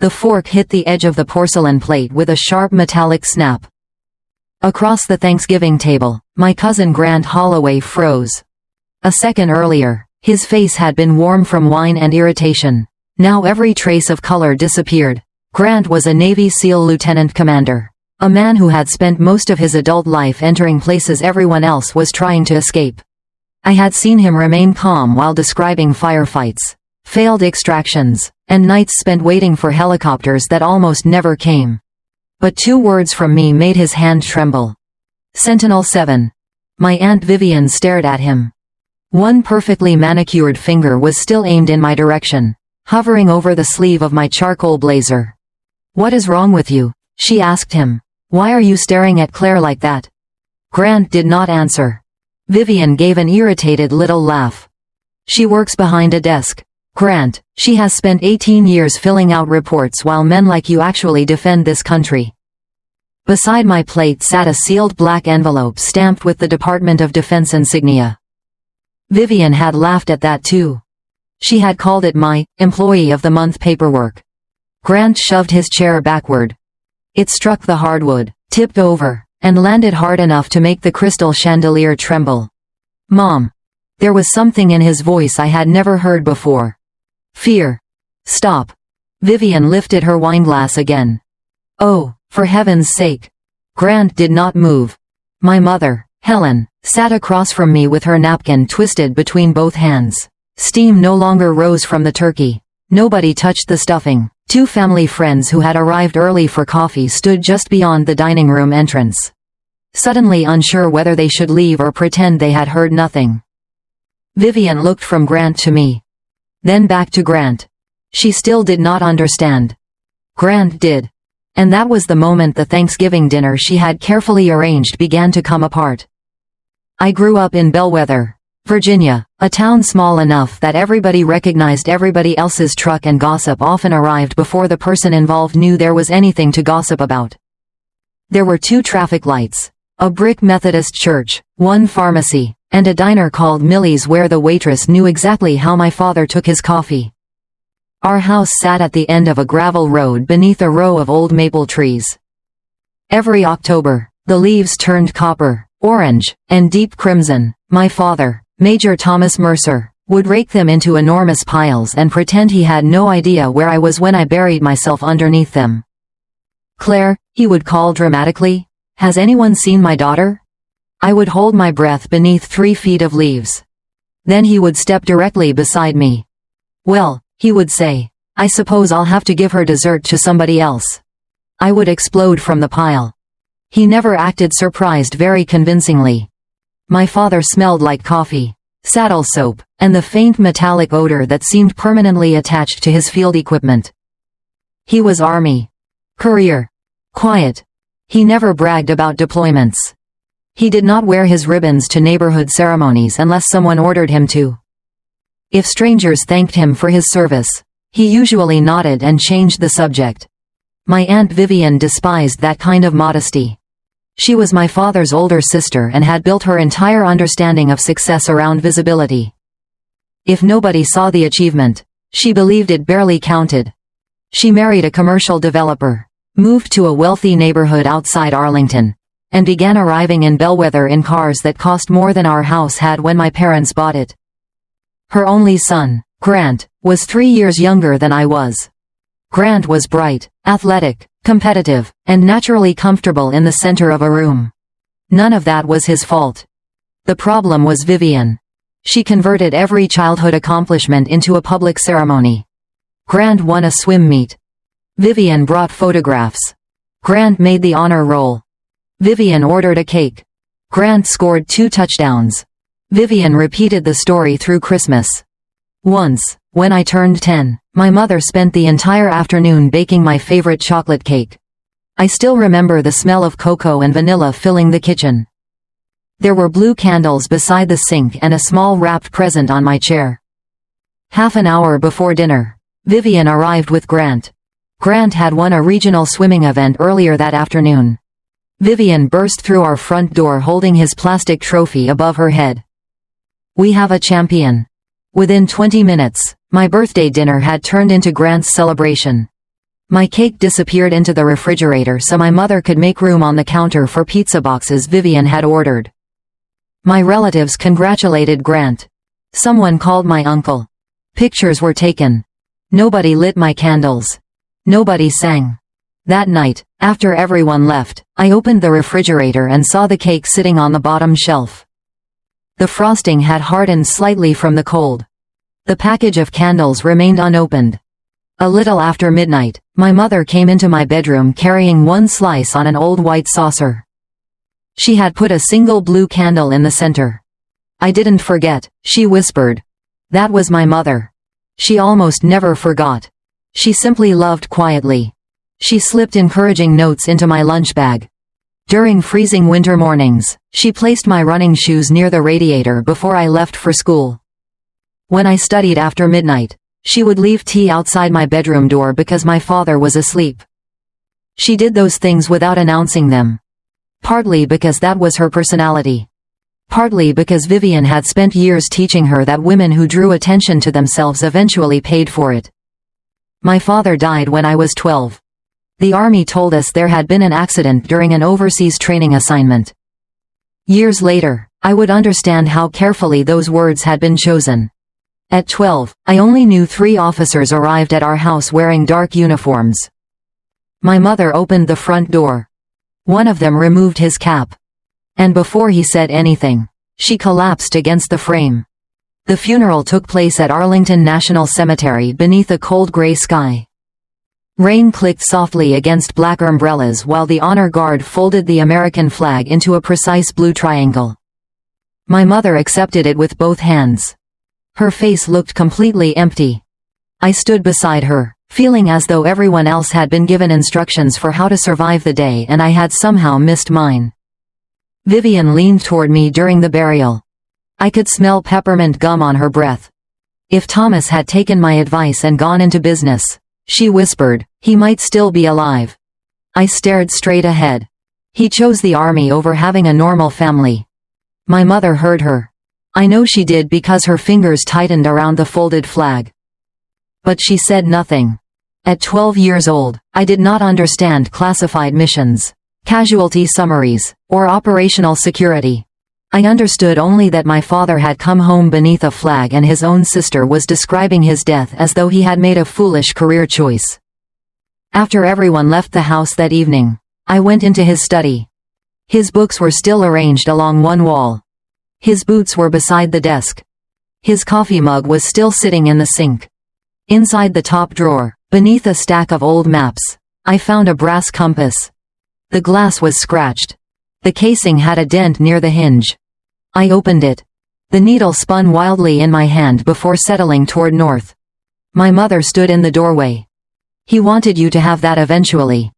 The fork hit the edge of the porcelain plate with a sharp metallic snap. Across the Thanksgiving table, my cousin Grant Holloway froze. A second earlier, his face had been warm from wine and irritation. Now every trace of color disappeared. Grant was a Navy SEAL lieutenant commander. A man who had spent most of his adult life entering places everyone else was trying to escape. I had seen him remain calm while describing firefights, failed extractions, and nights spent waiting for helicopters that almost never came. But 2 words from me made his hand tremble. Sentinel-7. My Aunt Vivian stared at him. One perfectly manicured finger was still aimed in my direction, hovering over the sleeve of my charcoal blazer. "What is wrong with you?" she asked him. "Why are you staring at Claire like that?" Grant did not answer. Vivian gave an irritated little laugh. "She works behind a desk. Grant, she has spent 18 years filling out reports while men like you actually defend this country." Beside my plate sat a sealed black envelope stamped with the Department of Defense insignia. Vivian had laughed at that too. She had called it my Employee of the Month paperwork. Grant shoved his chair backward. It struck the hardwood, tipped over, and landed hard enough to make the crystal chandelier tremble. "Mom." There was something in his voice I had never heard before. Fear. "Stop." Vivian lifted her wineglass again. "Oh, for heaven's sake." Grant did not move. My mother, Helen, sat across from me with her napkin twisted between both hands. Steam no longer rose from the turkey. Nobody touched the stuffing. 2 family friends who had arrived early for coffee stood just beyond the dining room entrance, suddenly unsure whether they should leave or pretend they had heard nothing. Vivian looked from Grant to me, then back to Grant. She still did not understand. Grant did. And that was the moment the Thanksgiving dinner she had carefully arranged began to come apart. I grew up in Bellwether, Virginia, a town small enough that everybody recognized everybody else's truck, and gossip often arrived before the person involved knew there was anything to gossip about. There were 2 traffic lights, a brick Methodist church, 1 pharmacy, and a diner called Millie's where the waitress knew exactly how my father took his coffee. Our house sat at the end of a gravel road beneath a row of old maple trees. Every October, the leaves turned copper, orange, and deep crimson. My father, Major Thomas Mercer, would rake them into enormous piles and pretend he had no idea where I was when I buried myself underneath them. "Claire," he would call dramatically, "has anyone seen my daughter?" I would hold my breath beneath 3 feet of leaves. Then he would step directly beside me. "Well," he would say, "I suppose I'll have to give her dessert to somebody else." I would explode from the pile. He never acted surprised very convincingly. My father smelled like coffee, saddle soap, and the faint metallic odor that seemed permanently attached to his field equipment. He was Army. Career. Quiet. He never bragged about deployments. He did not wear his ribbons to neighborhood ceremonies unless someone ordered him to. If strangers thanked him for his service, he usually nodded and changed the subject. My Aunt Vivian despised that kind of modesty. She was my father's older sister and had built her entire understanding of success around visibility. If nobody saw the achievement, she believed it barely counted. She married a commercial developer, moved to a wealthy neighborhood outside Arlington, and began arriving in Bellwether in cars that cost more than our house had when my parents bought it. Her only son, Grant, was 3 years younger than I was. Grant was bright, athletic, competitive, and naturally comfortable in the center of a room. None of that was his fault. The problem was Vivian. She converted every childhood accomplishment into a public ceremony. Grant won a swim meet. Vivian brought photographs. Grant made the honor roll. Vivian ordered a cake. Grant scored 2 touchdowns. Vivian repeated the story through Christmas. Once, when I turned 10, my mother spent the entire afternoon baking my favorite chocolate cake. I still remember the smell of cocoa and vanilla filling the kitchen. There were blue candles beside the sink and a small wrapped present on my chair. Half an hour before dinner, Vivian arrived with Grant. Grant had won a regional swimming event earlier that afternoon. Vivian burst through our front door holding his plastic trophy above her head. "We have a champion." Within 20 minutes, my birthday dinner had turned into Grant's celebration. My cake disappeared into the refrigerator so my mother could make room on the counter for pizza boxes Vivien had ordered. My relatives congratulated Grant. Someone called my uncle. Pictures were taken. Nobody lit my candles. Nobody sang. That night, after everyone left, I opened the refrigerator and saw the cake sitting on the bottom shelf. The frosting had hardened slightly from the cold. The package of candles remained unopened. A little after midnight, my mother came into my bedroom carrying one slice on an old white saucer. She had put a single blue candle in the center. "I didn't forget," she whispered. That was my mother. She almost never forgot. She simply loved quietly. She slipped encouraging notes into my lunch bag. During freezing winter mornings, she placed my running shoes near the radiator before I left for school. When I studied after midnight, she would leave tea outside my bedroom door because my father was asleep. She did those things without announcing them. Partly because that was her personality. Partly because Vivien had spent years teaching her that women who drew attention to themselves eventually paid for it. My father died when I was 12. The army told us there had been an accident during an overseas training assignment. Years later, I would understand how carefully those words had been chosen. At 12, I only knew 3 officers arrived at our house wearing dark uniforms. My mother opened the front door. One of them removed his cap. And before he said anything, she collapsed against the frame. The funeral took place at Arlington National Cemetery beneath a cold gray sky. Rain clicked softly against black umbrellas while the honor guard folded the American flag into a precise blue triangle. My mother accepted it with both hands. Her face looked completely empty. I stood beside her, feeling as though everyone else had been given instructions for how to survive the day and I had somehow missed mine. Vivien leaned toward me during the burial. I could smell peppermint gum on her breath. If Thomas had taken my advice and gone into business, she whispered, he might still be alive. I stared straight ahead. He chose the army over having a normal family. My mother heard her. I know she did because her fingers tightened around the folded flag. But she said nothing. At 12 years old, I did not understand classified missions, casualty summaries, or operational security. I understood only that my father had come home beneath a flag and his own sister was describing his death as though he had made a foolish career choice. After everyone left the house that evening, I went into his study. His books were still arranged along one wall. His boots were beside the desk. His coffee mug was still sitting in the sink. Inside the top drawer, beneath a stack of old maps, I found a brass compass. The glass was scratched. The casing had a dent near the hinge. I opened it. The needle spun wildly in my hand before settling toward north. My mother stood in the doorway. He wanted you to have that eventually.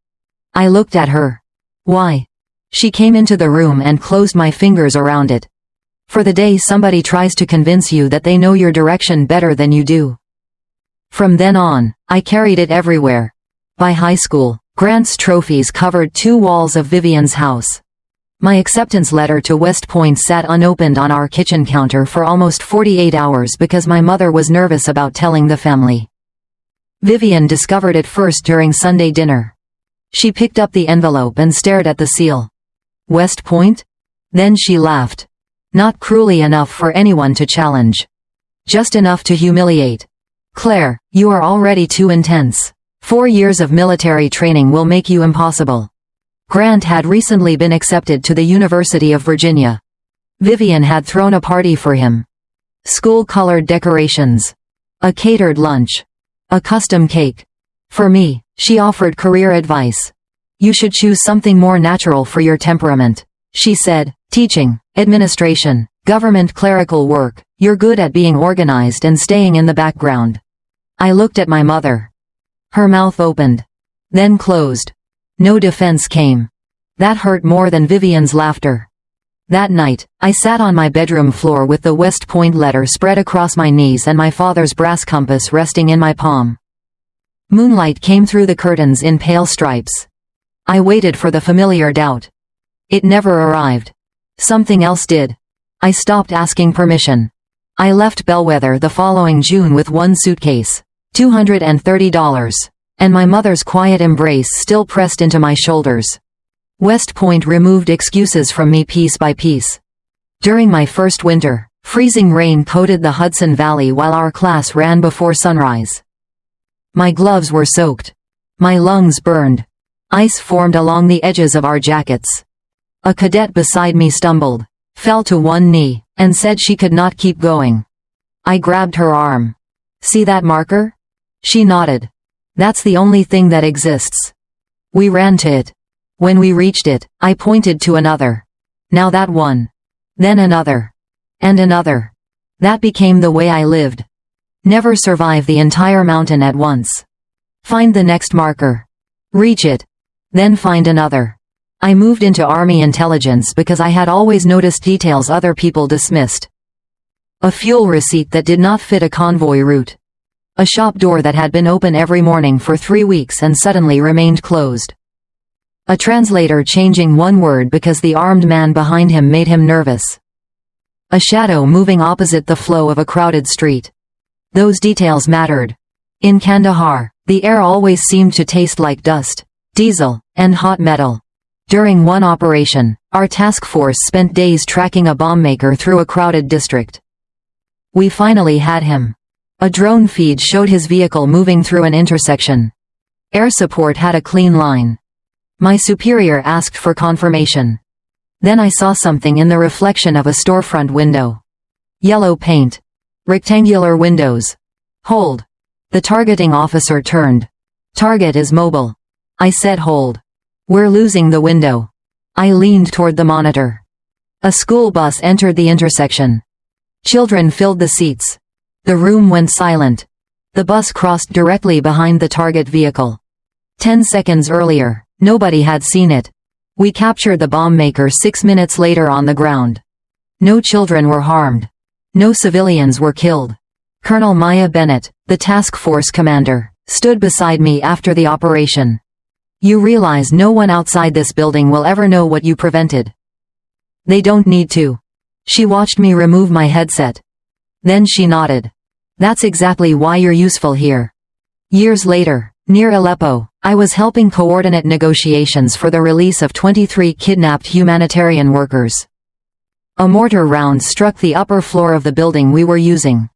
I looked at her. Why? She came into the room and closed my fingers around it. For the day somebody tries to convince you that they know your direction better than you do. From then on, I carried it everywhere. By high school, Grant's trophies covered 2 walls of Vivien's house. My acceptance letter to West Point sat unopened on our kitchen counter for almost 48 hours because my mother was nervous about telling the family. Vivien discovered it first during Sunday dinner. She picked up the envelope and stared at the seal. West Point? Then she laughed. Not cruelly enough for anyone to challenge. Just enough to humiliate. Claire, you are already too intense. 4 years of military training will make you impossible. Grant had recently been accepted to the University of Virginia. Vivien had thrown a party for him. School-colored decorations. A catered lunch. A custom cake. For me, she offered career advice. You should choose something more natural for your temperament. She said, teaching, administration, government clerical work, you're good at being organized and staying in the background. I looked at my mother. Her mouth opened. Then closed. No defense came. That hurt more than Vivien's laughter. That night, I sat on my bedroom floor with the West Point letter spread across my knees and my father's brass compass resting in my palm. Moonlight came through the curtains in pale stripes. I waited for the familiar doubt. It never arrived. Something else did. I stopped asking permission. I left Bellwether the following June with one suitcase. $230. and my mother's quiet embrace still pressed into my shoulders. West Point removed excuses from me piece by piece. During my first winter, freezing rain coated the Hudson Valley while our class ran before sunrise. My gloves were soaked. My lungs burned. Ice formed along the edges of our jackets. A cadet beside me stumbled, fell to one knee, and said she could not keep going. I grabbed her arm. "See that marker?" She nodded. "That's the only thing that exists." We ran to it. When we reached it, I pointed to another. "Now that one." Then another. And another. That became the way I lived. Never survive the entire mountain at once. Find the next marker. Reach it. Then find another. I moved into Army intelligence because I had always noticed details other people dismissed. A fuel receipt that did not fit a convoy route. A shop door that had been open every morning for 3 weeks and suddenly remained closed. A translator changing one word because the armed man behind him made him nervous. A shadow moving opposite the flow of a crowded street. Those details mattered. In Kandahar, the air always seemed to taste like dust, diesel, and hot metal. During one operation, our task force spent days tracking a bomb maker through a crowded district. We finally had him. A drone feed showed his vehicle moving through an intersection. Air support had a clean line. My superior asked for confirmation. Then I saw something in the reflection of a storefront window. Yellow paint. Rectangular windows. Hold. The targeting officer turned. "Target is mobile." I said hold. "We're losing the window." I leaned toward the monitor. A school bus entered the intersection. Children filled the seats. The room went silent. The bus crossed directly behind the target vehicle. 10 seconds earlier, nobody had seen it. We captured the bomb maker 6 minutes later on the ground. No children were harmed. No civilians were killed. Colonel Maya Bennett, the task force commander, stood beside me after the operation. "You realize no one outside this building will ever know what you prevented." "They don't need to." She watched me remove my headset. Then she nodded. "That's exactly why you're useful here." Years later, near Aleppo, I was helping coordinate negotiations for the release of 23 kidnapped humanitarian workers. A mortar round struck the upper floor of the building we were using.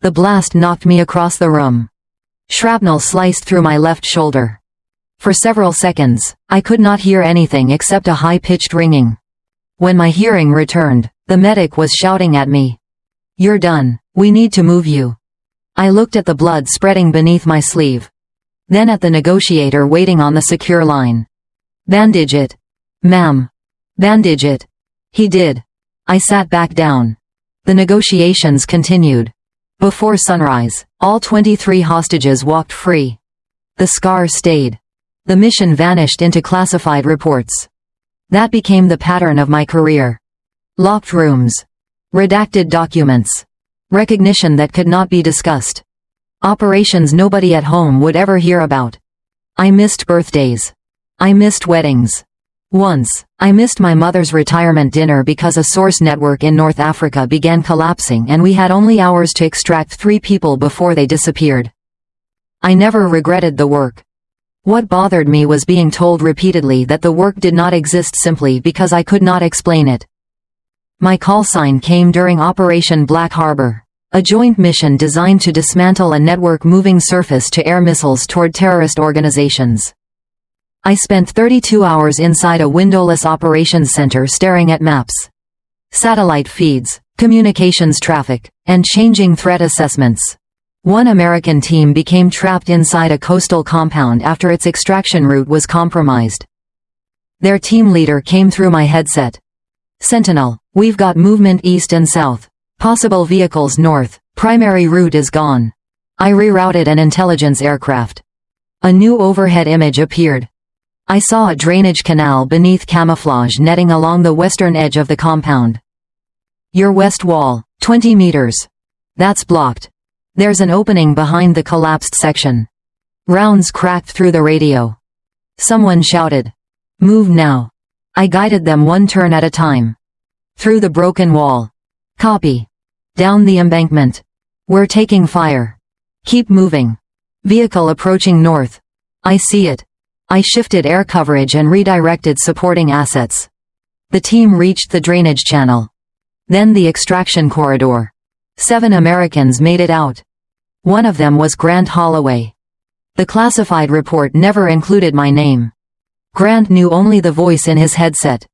The blast knocked me across the room. Shrapnel sliced through my left shoulder. For several seconds, I could not hear anything except a high-pitched ringing. When my hearing returned, the medic was shouting at me. "You're done. We need to move you." I looked at the blood spreading beneath my sleeve. Then at the negotiator waiting on the secure line. "Bandage it." "Ma'am." "Bandage it." He did. I sat back down. The negotiations continued. Before sunrise, all 23 hostages walked free. The scar stayed. The mission vanished into classified reports. That became the pattern of my career. Locked rooms. Redacted documents. Recognition that could not be discussed. Operations nobody at home would ever hear about. I missed birthdays. I missed weddings. Once, I missed my mother's retirement dinner because a source network in North Africa began collapsing and we had only hours to extract 3 people before they disappeared. I never regretted the work. What bothered me was being told repeatedly that the work did not exist simply because I could not explain it. My call sign came during Operation Black Harbor, a joint mission designed to dismantle a network moving surface-to-air missiles toward terrorist organizations. I spent 32 hours inside a windowless operations center staring at maps, satellite feeds, communications traffic, and changing threat assessments. One American team became trapped inside a coastal compound after its extraction route was compromised. Their team leader came through my headset. "Sentinel, we've got movement east and south. Possible vehicles north. Primary route is gone." I rerouted an intelligence aircraft. A new overhead image appeared. I saw a drainage canal beneath camouflage netting along the western edge of the compound. "Your west wall, 20 meters. That's blocked. There's an opening behind the collapsed section." Rounds cracked through the radio. Someone shouted, "Move now." I guided them one turn at a time. Through the broken wall. "Copy. Down the embankment. We're taking fire. Keep moving." Vehicle approaching north. I see it. I shifted air coverage and redirected supporting assets. The team reached the drainage channel. Then the extraction corridor. 7 Americans made it out. One of them was Grant Holloway. The classified report never included my name. Grant knew only the voice in his headset.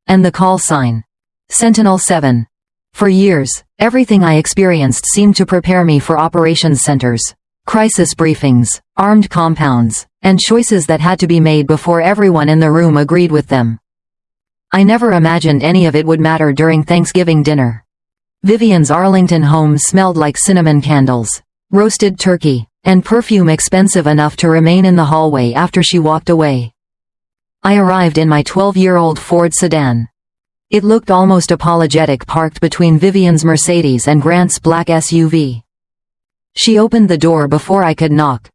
And the call sign. Sentinel 7. For years, everything I experienced seemed to prepare me for operations centers, crisis briefings, armed compounds, and choices that had to be made before everyone in the room agreed with them. I never imagined any of it would matter during Thanksgiving dinner. Vivian's Arlington home smelled like cinnamon candles, roasted turkey, and perfume expensive enough to remain in the hallway after she walked away. I arrived in my 12-year-old Ford sedan. It looked almost apologetic parked between Vivian's Mercedes and Grant's black SUV. She opened the door before I could knock.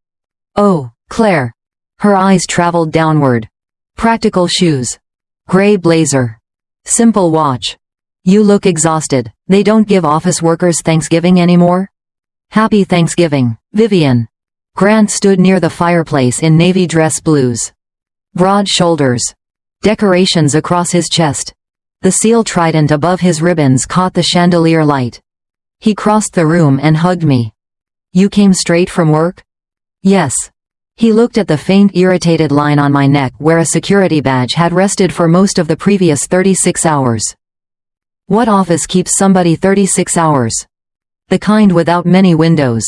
"Oh, Claire." Her eyes traveled downward. "Practical shoes. Gray blazer. Simple watch. You look exhausted. They don't give office workers Thanksgiving anymore?" "Happy Thanksgiving, Vivien." Grant stood near the fireplace in navy dress blues. Broad shoulders. Decorations across his chest. The seal trident above his ribbons caught the chandelier light. He crossed the room and hugged me. "You came straight from work?" "Yes." He looked at the faint irritated line on my neck where a security badge had rested for most of the previous 36 hours. "What office keeps somebody 36 hours?" "The kind without many windows."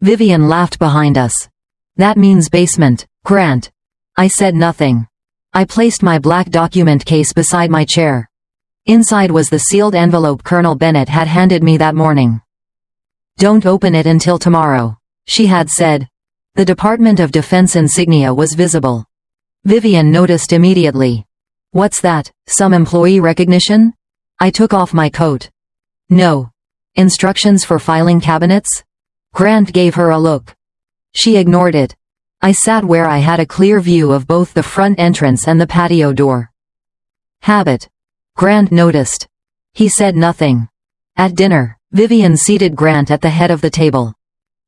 Vivien laughed behind us. "That means basement, Grant." I said nothing. I placed my black document case beside my chair. Inside was the sealed envelope Colonel Bennett had handed me that morning. "Don't open it until tomorrow," she had said. The Department of Defense insignia was visible. Vivien noticed immediately. "What's that, some employee recognition?" I took off my coat. "No. Instructions for filing cabinets?" Grant gave her a look. She ignored it. I sat where I had a clear view of both the front entrance and the patio door. "Habit." Grant noticed. He said nothing. At dinner, Vivien seated Grant at the head of the table.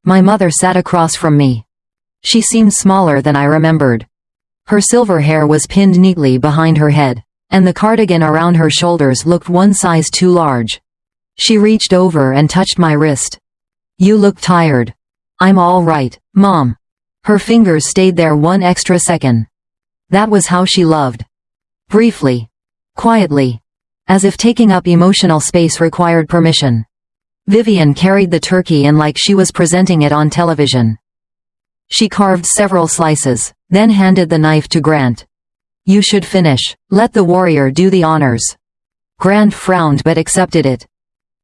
My mother sat across from me. She seemed smaller than I remembered. Her silver hair was pinned neatly behind her head, and the cardigan around her shoulders looked one size too large. She reached over and touched my wrist. "You look tired." "I'm all right, Mom." Her fingers stayed there one extra second. That was how she loved. Briefly. Quietly. As if taking up emotional space required permission. Vivien carried the turkey in like she was presenting it on television. She carved several slices, then handed the knife to Grant. "You should finish. Let the warrior do the honors." Grant frowned but accepted it.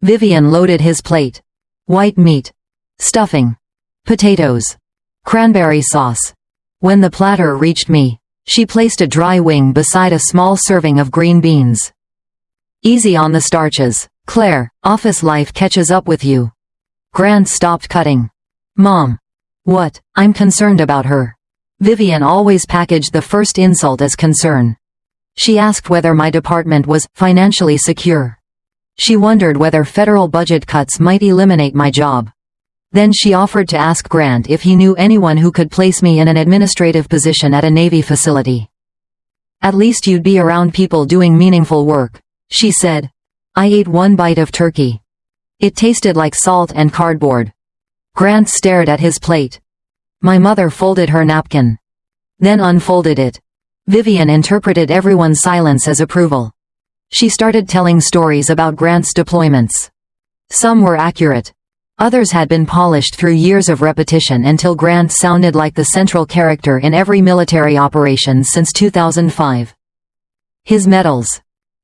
Vivien loaded his plate. White meat. Stuffing. Potatoes. Cranberry sauce. When the platter reached me, she placed a dry wing beside a small serving of green beans. "Easy on the starches, Claire, office life catches up with you." Grant stopped cutting. "Mom." "What?" "I'm concerned about her." Vivien always packaged the first insult as concern. She asked whether my department was financially secure. She wondered whether federal budget cuts might eliminate my job. Then she offered to ask Grant if he knew anyone who could place me in an administrative position at a Navy facility. "At least you'd be around people doing meaningful work," she said. I ate one bite of turkey. It tasted like salt and cardboard. Grant stared at his plate. My mother folded her napkin. Then unfolded it. Vivien interpreted everyone's silence as approval. She started telling stories about Grant's deployments. Some were accurate. Others had been polished through years of repetition until Grant sounded like the central character in every military operation since 2005. His medals.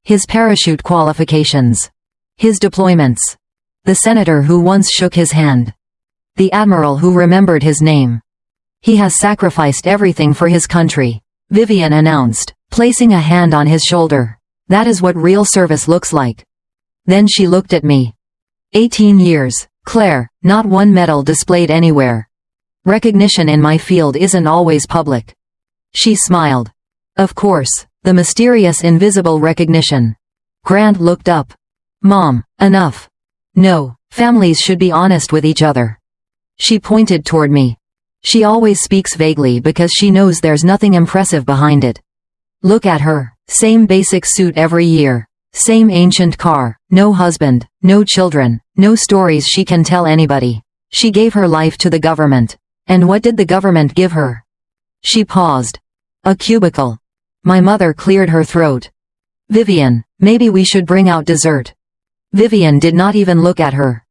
His parachute qualifications. His deployments. The senator who once shook his hand. The admiral who remembered his name. "He has sacrificed everything for his country," Vivien announced, placing a hand on his shoulder. "That is what real service looks like." Then she looked at me. 18 years. Claire, not one medal displayed anywhere. Recognition in my field isn't always public. She smiled. Of course, the mysterious invisible recognition. Grant looked up. "Mom, enough. No, families should be honest with each other." She pointed toward me. She always speaks vaguely because she knows there's nothing impressive behind it. Look at her. Same basic suit every year. Same ancient car. No husband. No children. No stories she can tell anybody. She gave her life to the government. And what did the government give her? She paused. A cubicle. My mother cleared her throat. Vivian, maybe we should bring out dessert. Vivian did not even look at her.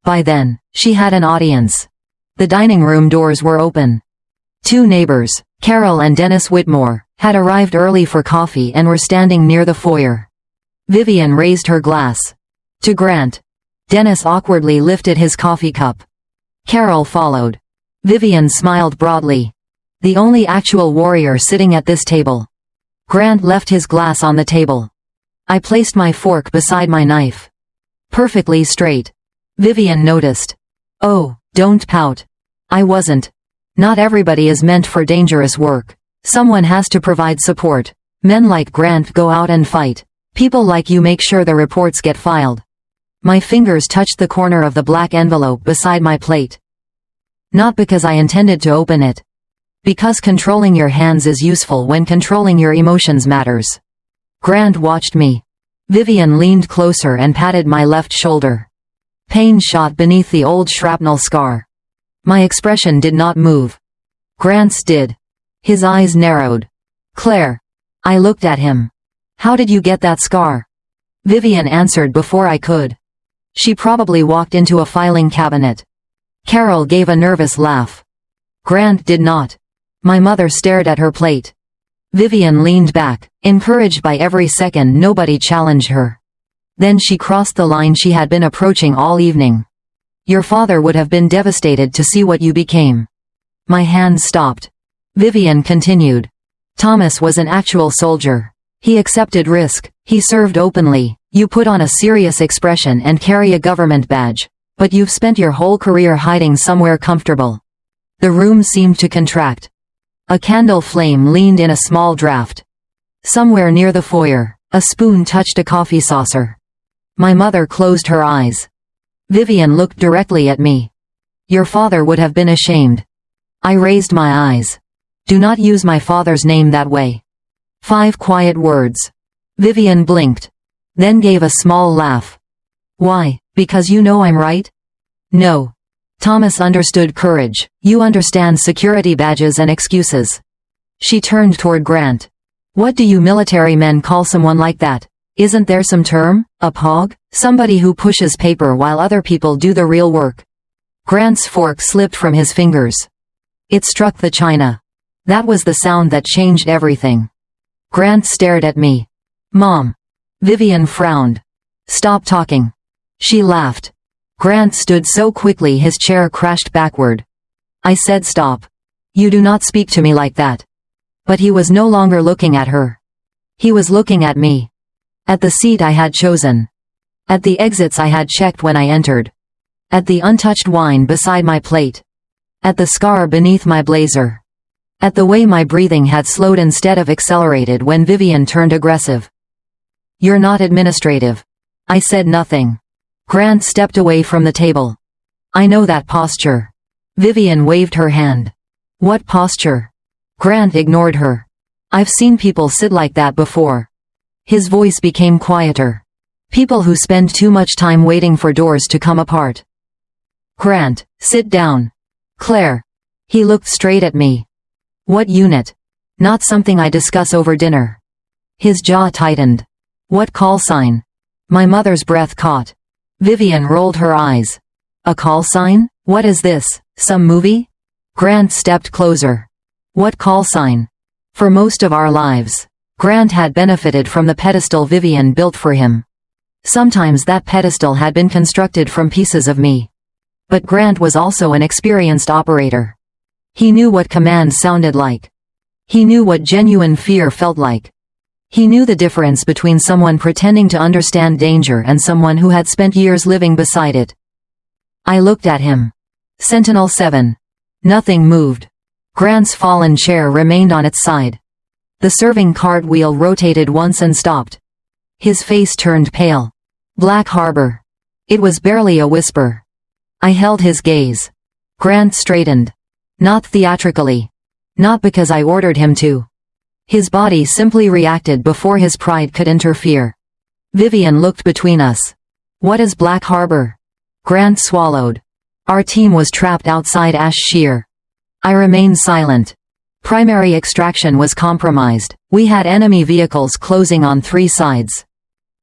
By then, she had an audience. The dining room doors were open. Two neighbors, Carol and Dennis Whitmore, had arrived early for coffee and were standing near the foyer. Vivian raised her glass. To Grant. Dennis awkwardly lifted his coffee cup. Carol followed. Vivian smiled broadly. The only actual warrior sitting at this table. Grant left his glass on the table. I placed my fork beside my knife. Perfectly straight. Vivian noticed. Oh, don't pout. I wasn't. Not everybody is meant for dangerous work. Someone has to provide support. Men like Grant go out and fight. People like you make sure the reports get filed. My fingers touched the corner of the black envelope beside my plate. Not because I intended to open it. Because controlling your hands is useful when controlling your emotions matters. Grant watched me. Vivian leaned closer and patted my left shoulder. Pain shot beneath the old shrapnel scar. My expression did not move. Grant's did. His eyes narrowed. Claire. I looked at him. How did you get that scar? Vivian answered before I could. She probably walked into a filing cabinet. Carol gave a nervous laugh. Grant did not. My mother stared at her plate. Vivian leaned back, encouraged by every second nobody challenged her. Then she crossed the line she had been approaching all evening. Your father would have been devastated to see what you became. My hand stopped. Vivian continued. Thomas was an actual soldier. He accepted risk, he served openly, you put on a serious expression and carry a government badge. But you've spent your whole career hiding somewhere comfortable. The room seemed to contract. A candle flame leaned in a small draft. Somewhere near the foyer, a spoon touched a coffee saucer. My mother closed her eyes. Vivian looked directly at me. Your father would have been ashamed. I raised my eyes. Do not use my father's name that way. 5 quiet words. Vivian blinked. Then gave a small laugh. Why, because you know I'm right? No. Thomas understood courage. You understand security badges and excuses. She turned toward Grant. What do you military men call someone like that? Isn't there some term? A pog? Somebody who pushes paper while other people do the real work. Grant's fork slipped from his fingers. It struck the china. That was the sound that changed everything. Grant stared at me. Mom. Vivian frowned. Stop talking. She laughed. Grant stood so quickly his chair crashed backward. I said stop. You do not speak to me like that. But he was no longer looking at her. He was looking at me. At the seat I had chosen. At the exits I had checked when I entered. At the untouched wine beside my plate. At the scar beneath my blazer. At the way my breathing had slowed instead of accelerated when Vivian turned aggressive. You're not administrative. I said nothing. Grant stepped away from the table. I know that posture. Vivian waved her hand. What posture? Grant ignored her. I've seen people sit like that before. His voice became quieter. People who spend too much time waiting for doors to come apart. Grant, sit down. Claire. He looked straight at me. What unit? Not something I discuss over dinner. His jaw tightened. What call sign? My mother's breath caught. Vivian rolled her eyes. A call sign? What is this, some movie? Grant stepped closer. What call sign? For most of our lives, Grant had benefited from the pedestal Vivian built for him. Sometimes that pedestal had been constructed from pieces of me. But Grant was also an experienced operator. He knew what command sounded like. He knew what genuine fear felt like. He knew the difference between someone pretending to understand danger and someone who had spent years living beside it. I looked at him. Sentinel 7. Nothing moved. Grant's fallen chair remained on its side. The serving cart wheel rotated once and stopped. His face turned pale. Black Harbor. It was barely a whisper. I held his gaze. Grant straightened. Not theatrically. Not because I ordered him to. His body simply reacted before his pride could interfere. Vivien looked between us. What is Black Harbor? Grant swallowed. Our team was trapped outside Ash Shear. I remained silent. Primary extraction was compromised. We had enemy vehicles closing on 3 sides.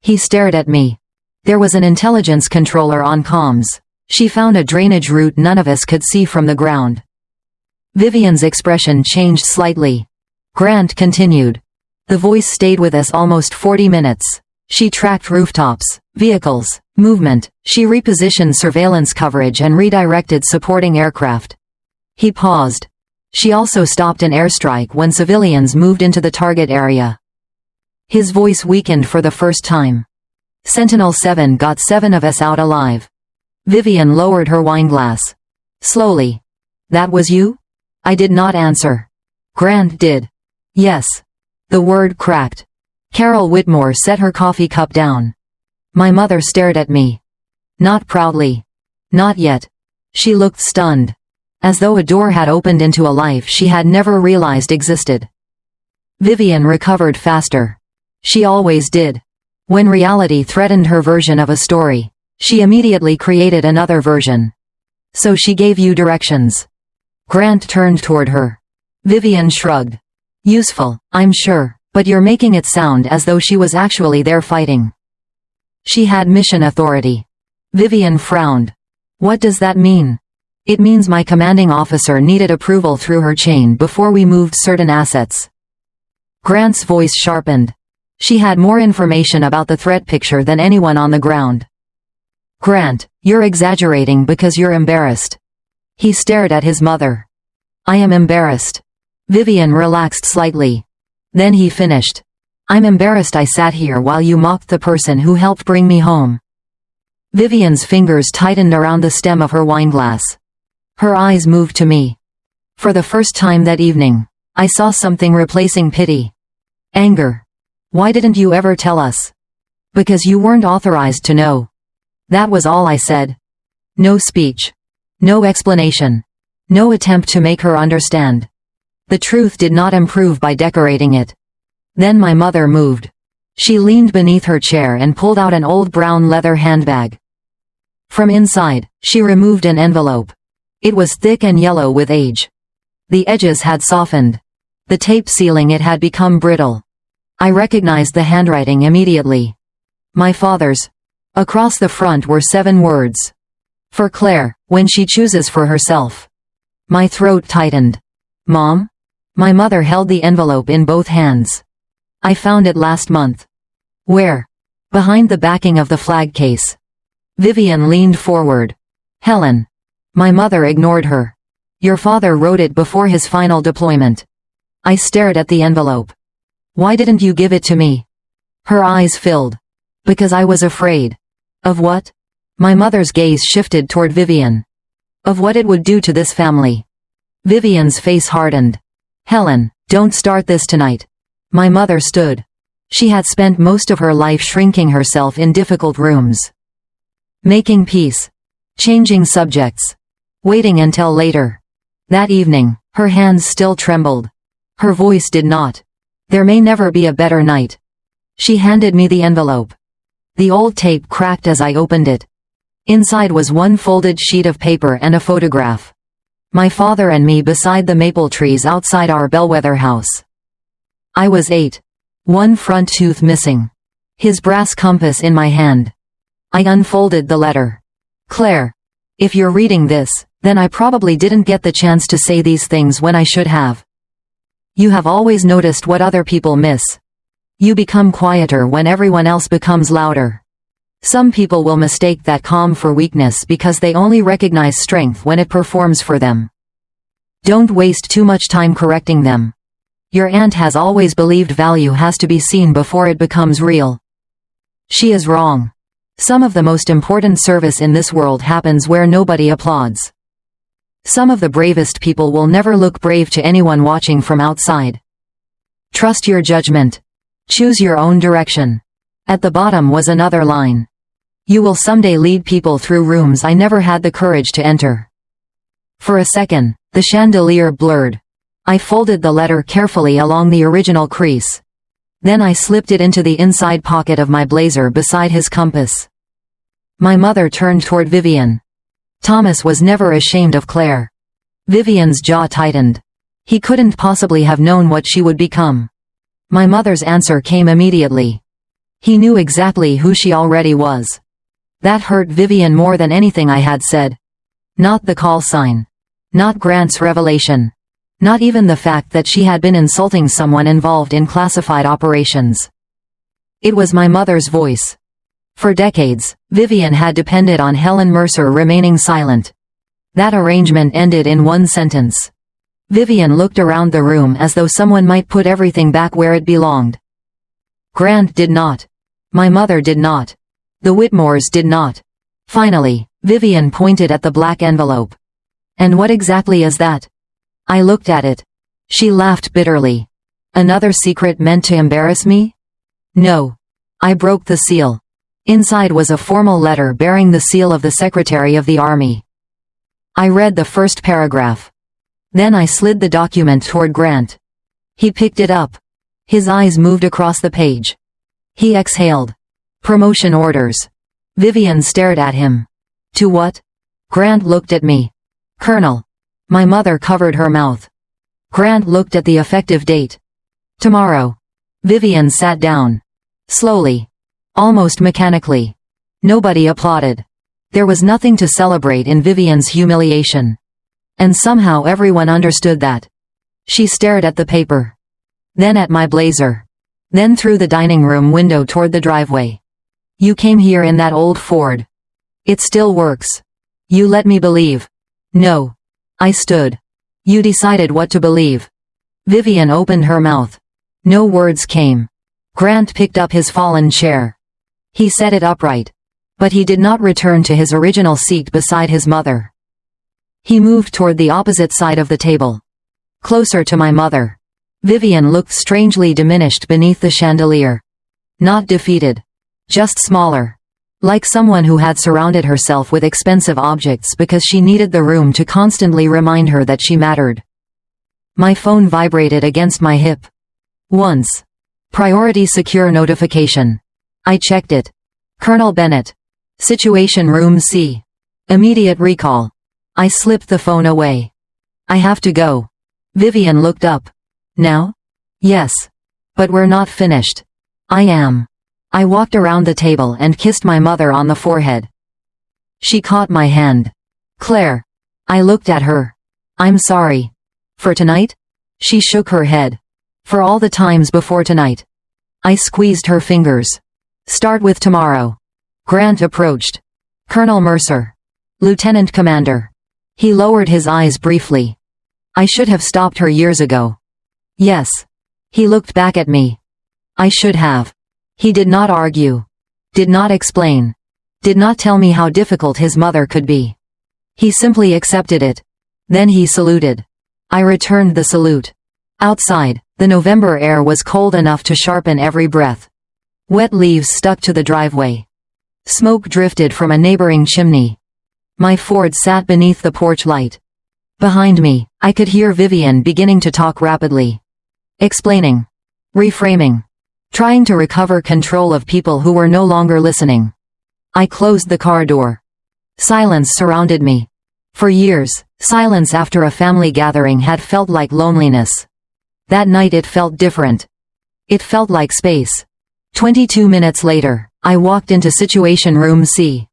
He stared at me. There was an intelligence controller on comms. She found a drainage route none of us could see from the ground. Vivian's expression changed slightly. Grant continued. The voice stayed with us almost 40 minutes. She tracked rooftops, vehicles, movement. She repositioned surveillance coverage and redirected supporting aircraft. He paused. She also stopped an airstrike when civilians moved into the target area. His voice weakened for the first time. Sentinel-7 got 7 of us out alive. Vivien lowered her wineglass. Slowly. That was you? I did not answer. Grant did. Yes. The word cracked. Carol Whitmore set her coffee cup down. My mother stared at me. Not proudly. Not yet. She looked stunned. As though a door had opened into a life she had never realized existed. Vivien recovered faster. She always did. When reality threatened her version of a story, she immediately created another version. So she gave you directions. Grant turned toward her. Vivien shrugged. Useful, I'm sure, but you're making it sound as though she was actually there fighting. She had mission authority. Vivien frowned. What does that mean? It means my commanding officer needed approval through her chain before we moved certain assets. Grant's voice sharpened. She had more information about the threat picture than anyone on the ground. Grant, you're exaggerating because you're embarrassed. He stared at his mother. I am embarrassed. Vivien relaxed slightly. Then he finished. I'm embarrassed I sat here while you mocked the person who helped bring me home. Vivian's fingers tightened around the stem of her wineglass. Her eyes moved to me. For the first time that evening, I saw something replacing pity. Anger. Why didn't you ever tell us? Because you weren't authorized to know. That was all I said. No speech. No explanation. No attempt to make her understand. The truth did not improve by decorating it. Then my mother moved. She leaned beneath her chair and pulled out an old brown leather handbag. From inside, she removed an envelope. It was thick and yellow with age. The edges had softened. The tape sealing it had become brittle. I recognized the handwriting immediately. My father's. Across the front were 7 words. For Claire, when she chooses for herself. My throat tightened. Mom? My mother held the envelope in both hands. I found it last month. Where? Behind the backing of the flag case. Vivien leaned forward. Helen. My mother ignored her. Your father wrote it before his final deployment. I stared at the envelope. Why didn't you give it to me? Her eyes filled. Because I was afraid. Of what? My mother's gaze shifted toward Vivien. Of what it would do to this family. Vivian's face hardened. Helen, don't start this tonight. My mother stood. She had spent most of her life shrinking herself in difficult rooms. Making peace. Changing subjects. Waiting until later. That evening, her hands still trembled. Her voice did not. There may never be a better night. She handed me the envelope. The old tape cracked as I opened it. Inside was one folded sheet of paper and a photograph. My father and me beside the maple trees outside our bellwether house. I was 8. One front tooth missing. His brass compass in my hand. I unfolded the letter. Claire. If you're reading this, then I probably didn't get the chance to say these things when I should have. You have always noticed what other people miss. You become quieter when everyone else becomes louder. Some people will mistake that calm for weakness because they only recognize strength when it performs for them. Don't waste too much time correcting them. Your aunt has always believed value has to be seen before it becomes real. She is wrong. Some of the most important service in this world happens where nobody applauds. Some of the bravest people will never look brave to anyone watching from outside. Trust your judgment. Choose your own direction. At the bottom was another line. You will someday lead people through rooms I never had the courage to enter. For a second, The chandelier blurred. I folded the letter carefully along the original crease. Then I slipped it into the inside pocket of my blazer beside his compass. My mother turned toward Vivien. Thomas was never ashamed of Claire. Vivian's jaw tightened. He couldn't possibly have known what she would become. My mother's answer came immediately. He knew exactly who she already was. That hurt Vivien more than anything I had said. Not the call sign. Not Grant's revelation. Not even the fact that she had been insulting someone involved in classified operations. It was my mother's voice. For decades, Vivien had depended on Helen Mercer remaining silent. That arrangement ended in one sentence. Vivien looked around the room as though someone might put everything back where it belonged. Grant did not. My mother did not. The Whitmores did not. Finally, Vivien pointed at the black envelope. And what exactly is that? I looked at it. She laughed bitterly. Another secret meant to embarrass me? No. I broke the seal. Inside was a formal letter bearing the seal of the Secretary of the Army. I read the first paragraph. Then I slid the document toward Grant. He picked it up. His eyes moved across the page. He exhaled. Promotion orders. Vivien stared at him. To what? Grant looked at me. Colonel. My mother covered her mouth. Grant looked at the effective date. Tomorrow. Vivien sat down. Slowly. Almost mechanically. Nobody applauded. There was nothing to celebrate in Vivien's humiliation. And somehow everyone understood that. She stared at the paper. Then at my blazer. Then through the dining room window toward the driveway. You came here in that old Ford. It still works. You let me believe. No. I stood. You decided what to believe. Vivien opened her mouth. No words came. Grant picked up his fallen chair. He set it upright. But he did not return to his original seat beside his mother. He moved toward the opposite side of the table. Closer to my mother. Vivien looked strangely diminished beneath the chandelier. Not defeated. Just smaller. Like someone who had surrounded herself with expensive objects because she needed the room to constantly remind her that she mattered. My phone vibrated against my hip. Once. Priority secure notification. I checked it. Colonel Bennett. Situation Room C. Immediate recall. I slipped the phone away. I have to go. Vivien looked up. Now? Yes. But we're not finished. I am. I walked around the table and kissed my mother on the forehead. She caught my hand. Claire. I looked at her. I'm sorry. For tonight? She shook her head. For all the times before tonight. I squeezed her fingers. Start with tomorrow. Grant approached. Colonel Mercer. Lieutenant Commander. He lowered his eyes briefly. I should have stopped her years ago. Yes. He looked back at me. I should have. He did not argue. Did not explain. Did not tell me how difficult his mother could be. He simply accepted it. Then he saluted. I returned the salute. Outside, the November air was cold enough to sharpen every breath. Wet leaves stuck to the driveway. Smoke drifted from a neighboring chimney. My Ford sat beneath the porch light. Behind me, I could hear Vivien beginning to talk rapidly. Explaining. Reframing. Trying to recover control of people who were no longer listening. I closed the car door. Silence surrounded me. For years, silence after a family gathering had felt like loneliness. That night it felt different. It felt like space. 22 minutes later, I walked into Situation Room C.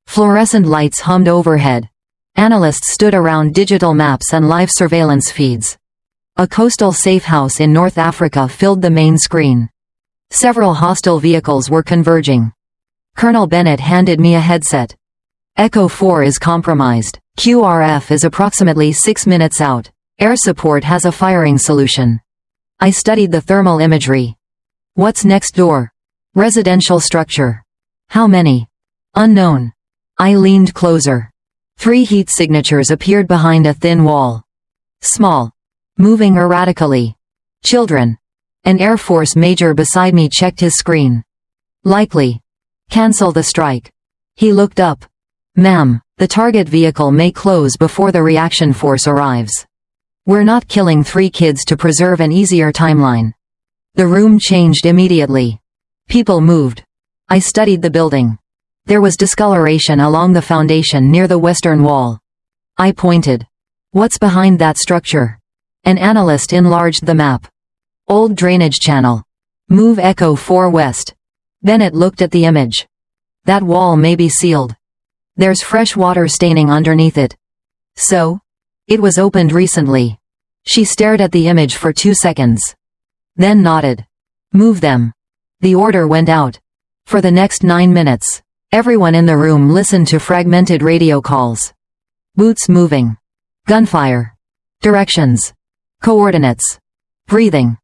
Fluorescent lights hummed overhead. Analysts stood around digital maps and live surveillance feeds. A coastal safe house in North Africa filled the main screen. Several hostile vehicles were converging. Colonel Bennett handed me a headset. Echo 4 is compromised. QRF is approximately 6 minutes out. Air support has a firing solution. I studied the thermal imagery. What's next door? Residential structure. How many? Unknown. I leaned closer. 3 heat signatures appeared behind a thin wall. Small. Moving erratically. Children. An Air Force major beside me checked his screen. Likely. Cancel the strike. He looked up. Ma'am, the target vehicle may close before the reaction force arrives. We're not killing 3 kids to preserve an easier timeline. The room changed immediately. People moved. I studied the building. There was discoloration along the foundation near the western wall. I pointed. What's behind that structure? An analyst enlarged the map. Old drainage channel. Move Echo 4 west. Bennett looked at the image. That wall may be sealed. There's fresh water staining underneath it. So? It was opened recently. She stared at the image for 2 seconds. Then nodded. Move them. The order went out. For the next 9 minutes, everyone in the room listened to fragmented radio calls. Boots moving. Gunfire. Directions. Coordinates. Breathing.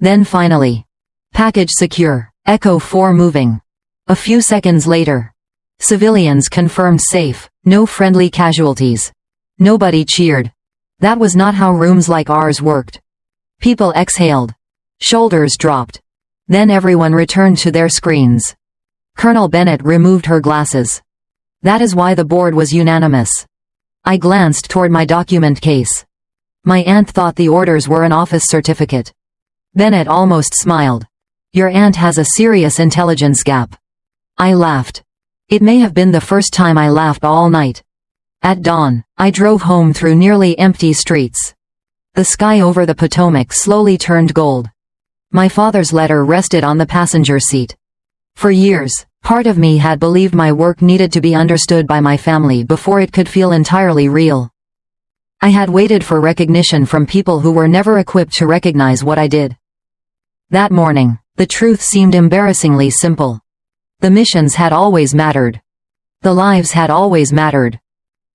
Then finally. Package secure. Echo 4 moving. A few seconds later. Civilians confirmed safe, no friendly casualties. Nobody cheered. That was not how rooms like ours worked. People exhaled. Shoulders dropped. Then everyone returned to their screens. Colonel Bennett removed her glasses. That is why the board was unanimous. I glanced toward my document case. My aunt thought the orders were an office certificate. Bennett almost smiled. Your aunt has a serious intelligence gap. I laughed. It may have been the first time I laughed all night. At dawn, I drove home through nearly empty streets. The sky over the Potomac slowly turned gold. My father's letter rested on the passenger seat. For years, part of me had believed my work needed to be understood by my family before it could feel entirely real. I had waited for recognition from people who were never equipped to recognize what I did. That morning, the truth seemed embarrassingly simple. The missions had always mattered. The lives had always mattered.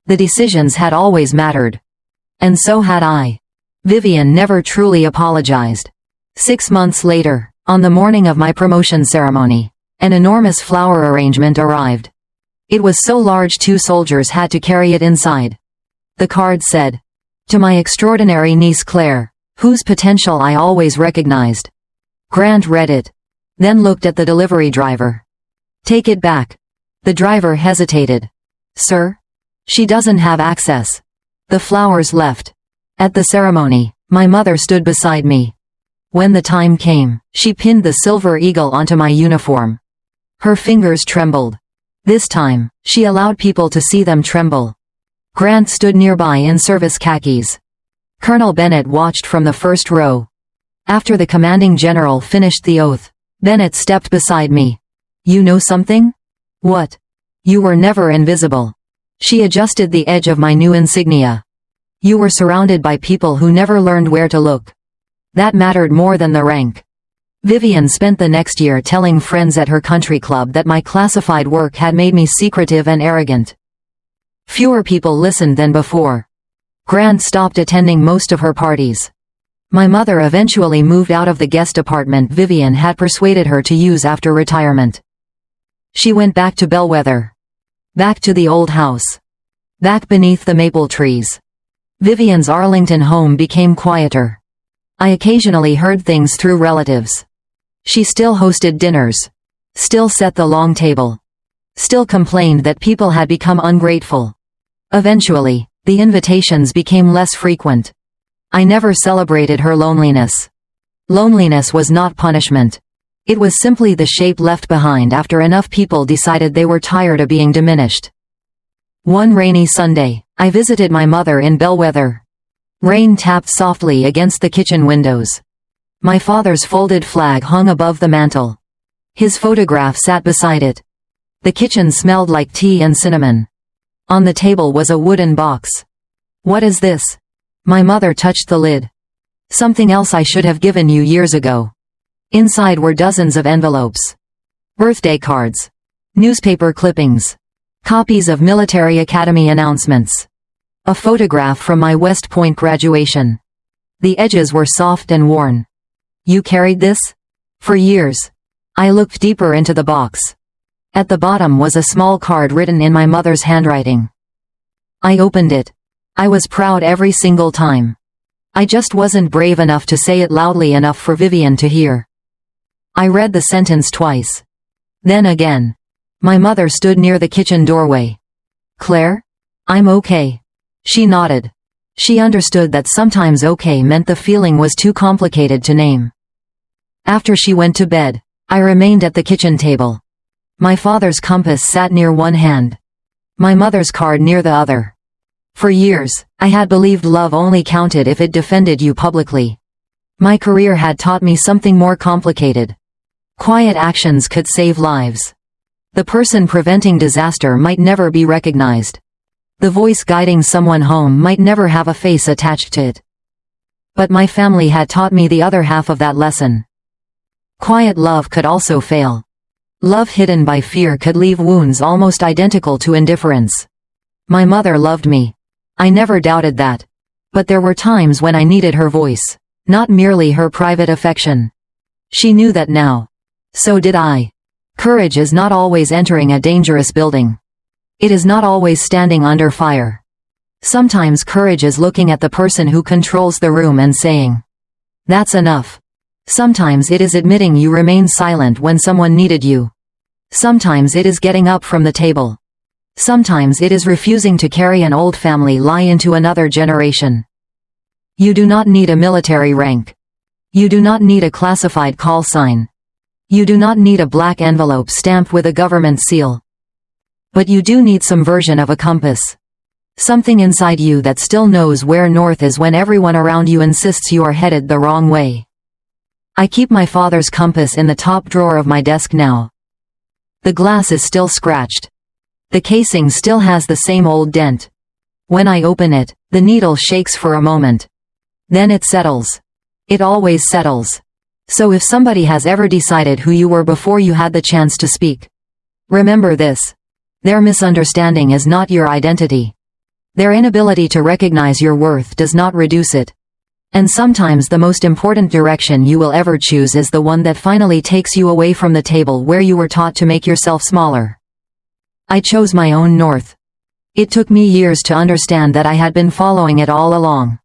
The decisions had always mattered. And so had I. Vivien never truly apologized. 6 months later, on the morning of my promotion ceremony, an enormous flower arrangement arrived. It was so large 2 soldiers had to carry it inside. The card said, "To my extraordinary niece Claire, whose potential I always recognized." Grant read it. Then looked at the delivery driver. "Take it back." The driver hesitated. "Sir? She doesn't have access." The flowers left. At the ceremony, my mother stood beside me. When the time came, she pinned the silver eagle onto my uniform. Her fingers trembled. This time, she allowed people to see them tremble. Grant stood nearby in service khakis. Colonel Bennett watched from the first row. After the commanding general finished the oath, Bennett stepped beside me. "You know something?" "What?" "You were never invisible." She adjusted the edge of my new insignia. "You were surrounded by people who never learned where to look. That mattered more than the rank." Vivien spent the next year telling friends at her country club that my classified work had made me secretive and arrogant. Fewer people listened than before. Grant stopped attending most of her parties. My mother eventually moved out of the guest apartment Vivien had persuaded her to use after retirement. She went back to Bellwether. Back to the old house. Back beneath the maple trees. Vivien's Arlington home became quieter. I occasionally heard things through relatives. She still hosted dinners. Still set the long table. Still complained that people had become ungrateful. Eventually, the invitations became less frequent. I never celebrated her loneliness. Loneliness was not punishment. It was simply the shape left behind after enough people decided they were tired of being diminished. One rainy Sunday, I visited my mother in Bellwether. Rain tapped softly against the kitchen windows. My father's folded flag hung above the mantel. His photograph sat beside it. The kitchen smelled like tea and cinnamon. On the table was a wooden box. "What is this?" My mother touched the lid. "Something else I should have given you years ago." Inside were dozens of envelopes. Birthday cards. Newspaper clippings. Copies of military academy announcements. A photograph from my West Point graduation. The edges were soft and worn. "You carried this?" "For years." I looked deeper into the box. At the bottom was a small card written in my mother's handwriting. I opened it. I was proud every single time. I just wasn't brave enough to say it loudly enough for Vivien to hear. I read the sentence twice. Then again. My mother stood near the kitchen doorway. Claire? I'm okay. She nodded. She understood that sometimes okay meant the feeling was too complicated to name. After she went to bed, I remained at the kitchen table. My father's compass sat near one hand. My mother's card near the other. For years, I had believed love only counted if it defended you publicly. My career had taught me something more complicated. Quiet actions could save lives. The person preventing disaster might never be recognized. The voice guiding someone home might never have a face attached to it. But my family had taught me the other half of that lesson. Quiet love could also fail. Love hidden by fear could leave wounds almost identical to indifference. My mother loved me. I never doubted that. But there were times when I needed her voice, not merely her private affection. She knew that now. So did I. Courage is not always entering a dangerous building. It is not always standing under fire. Sometimes courage is looking at the person who controls the room and saying, "That's enough." Sometimes it is admitting you remained silent when someone needed you. Sometimes it is getting up from the table. Sometimes it is refusing to carry an old family lie into another generation. You do not need a military rank. You do not need a classified call sign. You do not need a black envelope stamped with a government seal. But you do need some version of a compass. Something inside you that still knows where north is when everyone around you insists you are headed the wrong way. I keep my father's compass in the top drawer of my desk now. The glass is still scratched. The casing still has the same old dent. When I open it, the needle shakes for a moment. Then it settles. It always settles. So if somebody has ever decided who you were before you had the chance to speak, remember this. Their misunderstanding is not your identity. Their inability to recognize your worth does not reduce it. And sometimes the most important direction you will ever choose is the one that finally takes you away from the table where you were taught to make yourself smaller. I chose my own north. It took me years to understand that I had been following it all along.